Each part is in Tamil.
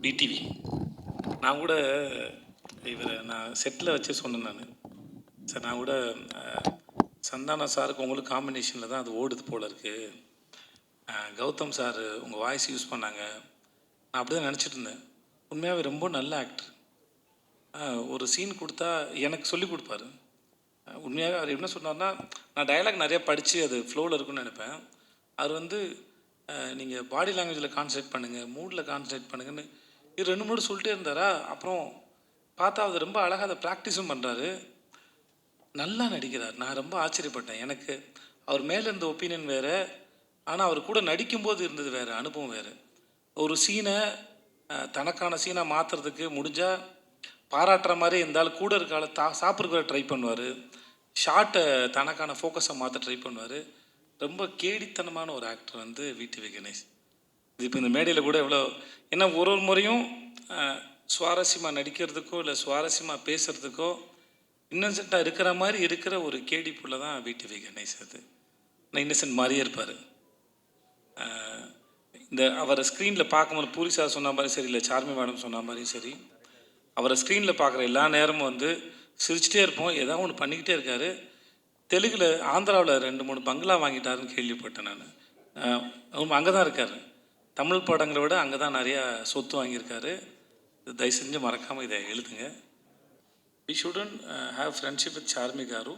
பிடிவி. நான் கூட இவரை நான் செட்டில் வச்சு சொன்னேன் நான். சார் நான் கூட சந்தானம் சாருக்கு உங்களுக்கு காம்பினேஷனில் தான் அது ஓடுது போல் இருக்குது. கௌதம் சார் உங்கள் வாய்ஸ் யூஸ் பண்ணாங்க. நான் அப்படி தான் நினச்சிட்டு இருந்தேன். உண்மையாகவே ரொம்ப நல்ல ஆக்டர். ஒரு சீன் கொடுத்தா எனக்கு சொல்லி கொடுப்பாரு. உண்மையாகவே அவர் என்ன சொன்னார்னா, நான் டயலாக் நிறையா படித்து அது ஃப்ளோவில் இருக்குன்னு நினைப்பேன். அவர் வந்து நீங்கள் பாடி லாங்குவேஜில் கான்சன்ட்ரேட் பண்ணுங்கள், மூடில் கான்சன்ட்ரேட் பண்ணுங்கன்னு இது 2-3 சொல்லிட்டே இருந்தாரா. அப்புறம் பார்த்தா அது ரொம்ப அழகாக அதை ப்ராக்டிஸும் பண்ணுறாரு, நல்லா நடிக்கிறார். நான் ரொம்ப ஆச்சரியப்பட்டேன். எனக்கு அவர் மேலே இருந்த ஒப்பீனியன் வேறு, ஆனால் அவர் கூட நடிக்கும்போது இருந்தது வேறு, அனுபவம் வேறு. ஒரு சீனை தனக்கான சீனாக மாற்றுறதுக்கு முடிஞ்சால் பாராட்டுற மாதிரி இருந்தாலும் கூட இருக்கால சாப்பிட்ற ட்ரை பண்ணுவார். ஷார்ட்டை தனக்கான ஃபோக்கஸை மாற்ற ட்ரை பண்ணுவார். ரொம்ப கேடித்தனமான ஒரு ஆக்டர் வந்து விடிவி கணேஷ். இது இப்போ இந்த மேடையில் கூட எவ்வளோ ஏன்னா ஒரு முறையும் சுவாரஸ்யமாக நடிக்கிறதுக்கோ இல்லை சுவாரஸ்யமாக பேசுகிறதுக்கோ இன்னசென்ட்டாக இருக்கிற மாதிரி இருக்கிற ஒரு கேடி புள்ள தான் விடிவி கணேஷ். அது நான் இன்னசென்ட் மாதிரியே இருப்பார். இந்த அவரை ஸ்க்ரீனில் பார்க்கும்போது பூரி சார் சொன்ன மாதிரி சரி, இல்லை சார்மி மேடம் சொன்ன மாதிரியும் சரி, அவரை ஸ்க்ரீனில் பார்க்குற எல்லா நேரமும் வந்து சிரிச்சிட்டே இருப்போம். ஏதாவது ஒன்று பண்ணிக்கிட்டே இருக்கார். தெலுங்கில் ஆந்திராவில் 2-3 பங்களா வாங்கிட்டாருன்னு கேள்விப்பட்டேன் நான். அங்கே தான் இருக்கார். தமிழ் படங்களை விட அங்கே தான் நிறையா சொத்து வாங்கியிருக்காரு. தயவு செஞ்சு மறக்காமல் இதை எழுதுங்க. We shouldn't have friendship with Charmi garu.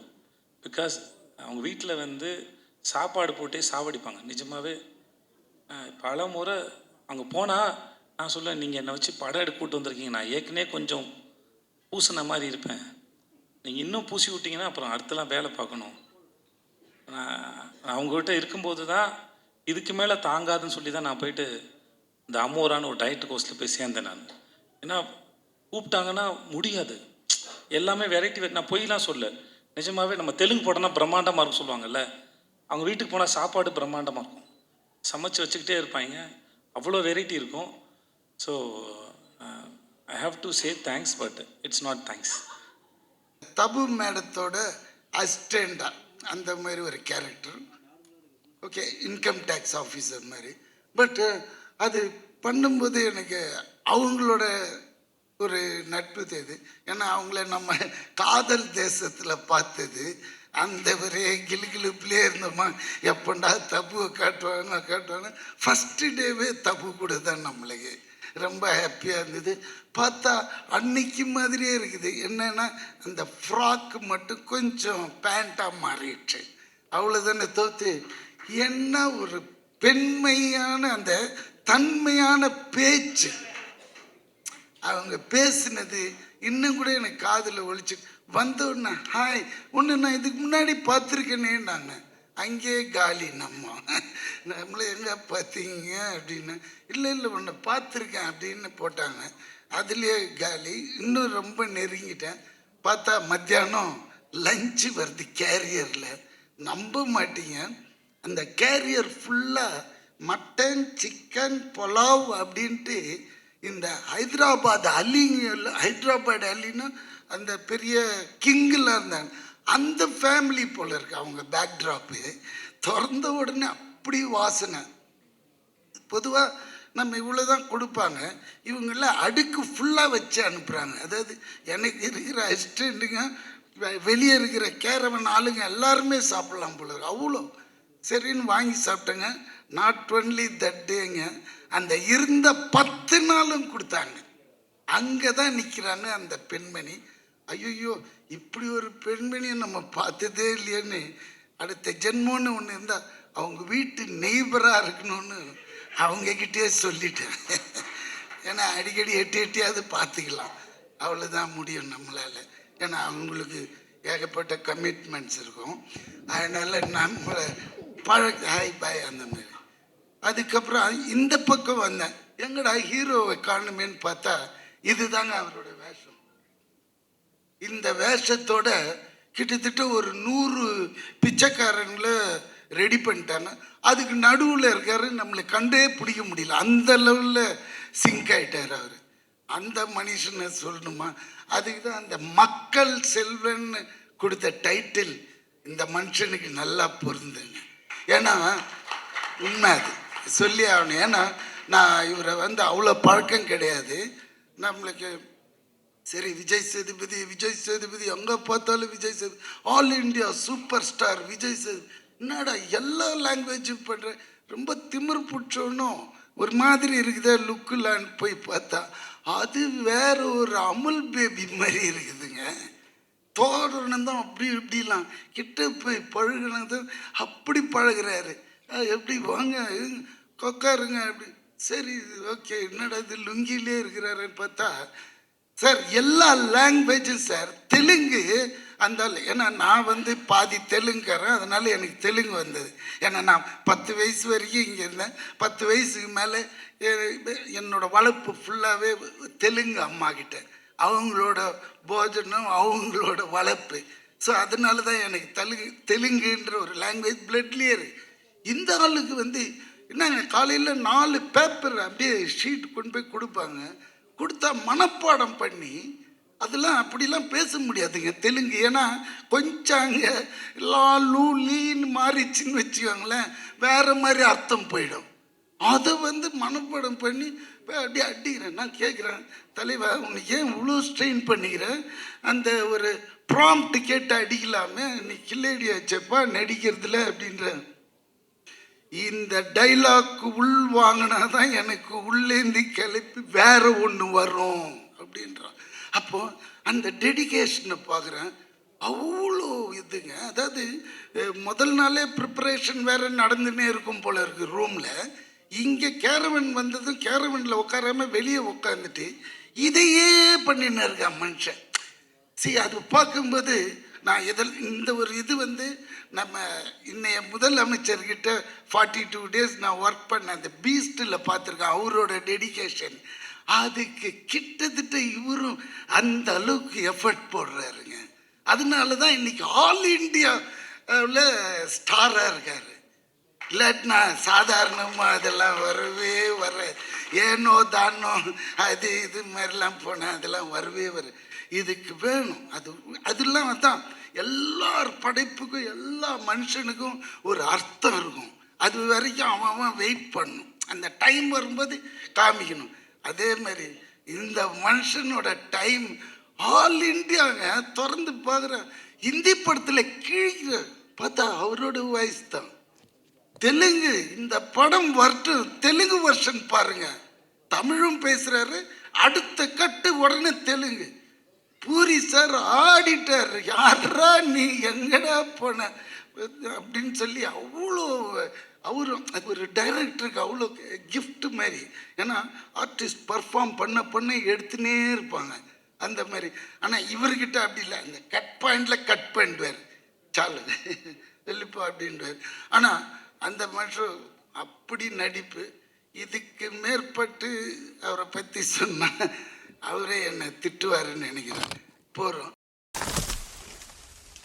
Because அவங்க வீட்டில் வந்து சாப்பாடு போட்டே சாவடிப்பாங்க. நிஜமாகவே பல முறை அங்கே போனால் நான் சொல்லுவேன், நீங்கள் என்னை வச்சு படம் எடுக்க கூட்டு வந்திருக்கீங்க, நான் ஏற்கனவே கொஞ்சம் பூசின மாதிரி இருப்பேன், நீங்கள் இன்னும் பூசி விட்டிங்கன்னா அப்புறம் அடுத்தலாம் வேலை பார்க்கணும். நான் அவங்ககிட்ட இருக்கும்போது தான் இதுக்கு மேலே தாங்காதுன்னு சொல்லி தான் நான் போயிட்டு இந்த அமோரான்னு ஒரு டயட் கோர்ஸில் போய் சேர்ந்தேன் நான். ஏன்னா கூப்பிட்டாங்கன்னா முடியாது, எல்லாமே வெரைட்டி. நான் பொய்லாம் சொல்ல, நிஜமாகவே நம்ம தெலுங்கு போட்டோன்னா பிரம்மாண்டமாக இருக்கும் சொல்லுவாங்கல்ல, அவங்க வீட்டுக்கு போனால் சாப்பாடு பிரம்மாண்டமாக இருக்கும், சமைச்சு வச்சுக்கிட்டே இருப்பாங்க, அவ்வளோ வெரைட்டி இருக்கும். So I have to say thanks, but it's not thanks. Tabu மேடத்தோட அசிஸ்டண்டா அந்த மாதிரி ஒரு character. Okay, income tax officer மாதிரி. பட் அது பண்ணும்போது எனக்கு அவங்களோட ஒரு நட்பு தேது. ஏன்னா அவங்கள நம்ம காதல் தேசத்தில் பார்த்தது, அந்த ஒரே கிளுகிளுப்புலேயே இருந்தோமா, எப்பண்டா தபுவை காட்டுவாங்க. ஃபஸ்ட்டு டேவே தபு கூட தான் நம்மளுக்கு ரொம்ப ஹாப்பியாக இருந்தது. பார்த்தா அன்னைக்கு மாதிரியே இருக்குது. என்னென்னா அந்த ஃப்ராக்கு மட்டும் கொஞ்சம் பேண்ட்டாக மாறிடுச்சு, அவ்வளோதானே தோற்று. என்ன ஒரு பெண்மையான அந்த தன்மையான பேச்சு, அவங்க பேசினது இன்னும் கூட எனக்கு காதில் ஒழிச்சு வந்தோடனே, ஹாய் ஒன்று நான் இதுக்கு முன்னாடி பார்த்துருக்கேனே, நான் அங்கே காலி நம்மளை எங்கே பார்த்தீங்க அப்படின்னு, இல்லை ஒன்று பார்த்துருக்கேன் அப்படின்னு போட்டாங்க. அதுலேயே காலி. இன்னும் ரொம்ப நெருங்கிட்டேன். பார்த்தா மத்தியானம் லஞ்சு வருது கேரியரில். நம்ப மாட்டீங்க, அந்த கேரியர் ஃபுல்லாக மட்டன் சிக்கன் புலாவ் அப்படின்ட்டு இந்த ஹைதராபாத் அலின்னு அந்த பெரிய கிங்கில் இருந்தாங்க, அந்த ஃபேமிலி போல் இருக்கு அவங்க பேக்ட்ராப்பு. திறந்த உடனே அப்படி வாசனை. பொதுவாக நம்ம இவ்வளோ தான் கொடுப்பாங்க, இவங்கெல்லாம் அடுக்கு ஃபுல்லாக வச்சு அனுப்புகிறாங்க. அதாவது எனக்கு இருக்கிற அசிஸ்டண்ட்டுங்க, வெளியே இருக்கிற கேரவன் ஆளுங்க எல்லாருமே சாப்பிட்லாம் போல இருக்கு, அவ்வளோ சரின்னு வாங்கி சாப்பிட்டேங்க. நாட் ஒன்லி தட் டேங்க, அந்த இருந்த 10 நாளும் கொடுத்தாங்க. அங்கே தான் நிற்கிறாங்க அந்த பெண்மணி. ஐயோ, இப்படி ஒரு பெண்மணியை நம்ம பார்த்ததே இல்லையேன்னு, அடுத்த ஜென்மோன்னு ஒன்று இருந்தால் அவங்க வீட்டு நெய்பராக இருக்கணும்னு அவங்கக்கிட்டே சொல்லிட்டேன். ஏன்னா அடிக்கடி எட்டியாவது பார்த்துக்கலாம், அவ்வளோதான் முடியும் நம்மளால். ஏன்னா அவங்களுக்கு ஏகப்பட்ட கமிட்மெண்ட்ஸ் இருக்கும். அதனால் நம்மளை ஹாய் பாய் அந்த மாதிரி. அதுக்கப்புறம் இந்த பக்கம் வந்தேன், எங்கடா ஹீரோவை காணுமேன்னு பார்த்தா இதுதாங்க அவரோட வேஷம். இந்த வேஷத்தோட கிட்டத்தட்ட ஒரு 100 பிச்சைக்காரங்களை ரெடி பண்ணிட்டாங்க. அதுக்கு நடுவில் இருக்காரு, நம்மளை கண்டே பிடிக்க முடியல, அந்த லெவலில் சிங்க் ஆகிட்டார் அவர். அந்த மனுஷனை சொல்லணுமா, அதுக்கு தான் அந்த மக்கள் செல்வன்னு கொடுத்த டைட்டில் இந்த மனுஷனுக்கு நல்லா பொருந்துங்க. ஏன்னா உண்மை அது சொல்லி ஆகணும். ஏன்னா நான் இவரை வந்து அவ்வளோ பழக்கம் கிடையாது நம்மளுக்கு. சரி, விஜய் சேதுபதி எங்கே பார்த்தாலும் Vijay Sethupathi, all India super star Vijay Sethupathi. என்னடா எல்லா லாங்குவேஜும் பண்ணுற, ரொம்ப திமிர் பிடிச்சோன்னும் ஒரு மாதிரி இருக்குதே லுக்குலான்னு போய் பார்த்தா அது வேற ஒரு அமுல் பேபி மாதிரி இருக்குதுங்க. தோரணம் தான் அப்படி இப்படிலாம் கிட்ட போய் பழகினதும் அப்படி பழகிறாரு. எப்படி வாங்க கொக்காருங்க அப்படி. சரி ஓகே, என்னடா இது லுங்கிலே இருக்கிறாருன்னு பார்த்தா சார் எல்லா லாங்குவேஜும் சார். தெலுங்கு அந்த, ஏன்னா நான் வந்து பாதி தெலுங்குறேன், அதனால எனக்கு தெலுங்கு வந்தது. ஏன்னா நான் 10 வயசு வரைக்கும் இங்கே இருந்தேன். 10 வயசுக்கு மேலே என்னோட வளர்ப்பு ஃபுல்லாகவே தெலுங்கு அம்மா கிட்ட, அவங்களோட போஜனம் அவங்களோட வளர்ப்பு. ஸோ அதனால தான் எனக்கு தெலுங்குன்ற ஒரு லாங்குவேஜ் பிளட்லேயே இருக்கு. இந்த ஆளுக்கு வந்து என்னங்க, காலையில் 4 பேப்பர் அப்படியே ஷீட் கொண்டு போய் கொடுப்பாங்க. கொடுத்தா மனப்பாடம் பண்ணி அதெல்லாம் அப்படிலாம் பேச முடியாதுங்க தெலுங்கு. ஏன்னா கொஞ்சம் அங்கே லூ லீன்னு மாறிச்சின்னு வச்சுக்கோங்களேன், வேறு மாதிரி அர்த்தம் போயிடும். அதை வந்து மனப்பாடம் பண்ணி அப்படியே அடிக்கிறேன். நான் கேட்குறேன், தலைவா உனக்கு ஏன் இவ்வளோ ஸ்ட்ரெயின் பண்ணிக்கிறேன், அந்த ஒரு ப்ராம்ப்ட் கேட்டு அடிக்கலாமே, நீ கில்லேடி வச்சப்பா நடிக்கிறதுல அப்படின்றேன். இந்த டைலாக் உள் வாங்கினா தான் எனக்கு உள்ளேந்தி கிளப்பி வேற ஒன்று வரும் அப்படின்றான். அப்போ அந்த டெடிகேஷனை பார்க்குறேன், அவ்வளோ இதுங்க. அதாவது முதல் நாளே ப்ரிப்பரேஷன் வேற நடந்துன்னே இருக்கும் போல இருக்கு ரூமில். இங்கே கேரவன் வந்ததும் கேரவனில் உட்காராம வெளியே உட்காந்துட்டு இதையே பண்ணின்னு இருக்கான் மனுஷன். சரி, அது பார்க்கும்போது நான் இந்த ஒரு இது வந்து நம்ம இன்னைய முதலமைச்சர்கிட்ட 42 days நான் ஒர்க் பண்ண அந்த பீஸ்டில் பார்த்துருக்கேன். அவரோட டெடிகேஷன் அதுக்கு கிட்டத்தட்ட இவரும் அந்த அளவுக்கு எஃபர்ட் போடுறாருங்க. அதனால தான் இன்னைக்கு ஆல் இண்டியாவில் ஸ்டாராக இருக்காரு. இல்லாட்டினா சாதாரணமாக அதெல்லாம் வரவே வர, ஏனோ தானோ அது இது மாதிரிலாம் போனால் அதெல்லாம் வரவே இதுக்கு வேணும். அதெல்லாம் தான் எல்லார் படைப்புக்கும் எல்லா மனுஷனுக்கும் ஒரு அர்த்தம் இருக்கும். அது வரைக்கும் அவன் வெயிட் பண்ணணும், அந்த டைம் வரும்போது காமிக்கணும். அதே மாதிரி இந்த மனுஷனோட டைம் ஆல் இண்டியாங்க. திறந்து பார்க்குறேன், ஹிந்தி படத்தில் கீழே பார்த்தா அவரோட வாய்ஸ் தான். தெலுங்கு இந்த படம் வரட்டும், தெலுங்கு வெர்ஷன் பாருங்க, தமிழும் பேசுறாரு, அடுத்த கட்டு உடனே தெலுங்கு. பூரி சார் ஆடிட்டார், யாரா நீ எங்கடா போன அப்படின்னு சொல்லி அவ்வளோ அவரும் ஒரு டைரக்டருக்கு அவ்வளோ கிஃப்ட் மாதிரி. ஏன்னா ஆர்டிஸ்ட் பர்ஃபார்ம் பண்ண எடுத்துனே இருப்பாங்க அந்த மாதிரி. ஆனால் இவர்கிட்ட அப்படி இல்லை, அந்த கட் பாயிண்டில் கட் பண்ணிடுவார், சாலு வெளிப்பா அப்படின்வார். ஆனால் அந்த மனுஷன் அப்படி நடிப்பு. இதுக்கு மேற்பட்டு அவரை பற்றி சொன்னால் அவரே என்னை திட்டுவாருன்னு நினைக்கிறேன். போகிறோம்